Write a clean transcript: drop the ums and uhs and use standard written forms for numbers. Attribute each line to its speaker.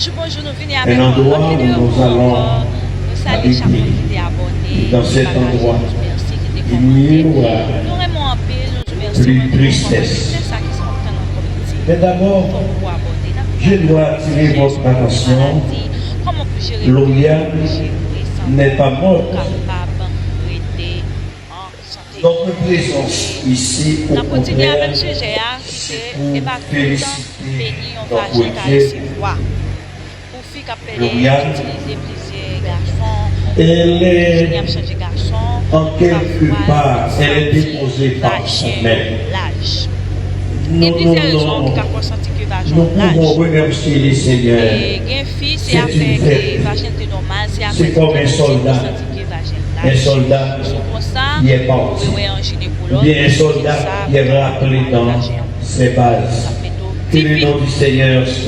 Speaker 1: bonjour, nous venons
Speaker 2: un
Speaker 1: avec
Speaker 2: endroit où nous allons habiter. Dans cet endroit, il n'y aura plus de tristesse. Mais d'abord, je dois attirer votre attention. Gloria n'est pas morte. Notre présence ici, au contraire, c'est pour féliciter notre Dieu. Gloria, elle est en quelque part, elle est déposée par son maître. Nous pouvons remercier les seigneurs. C'est une fête. C'est comme un soldat. Un soldat qui est mort. Ou bien un soldat qui est rappelé dans ses bases. Que le nom du Seigneur soit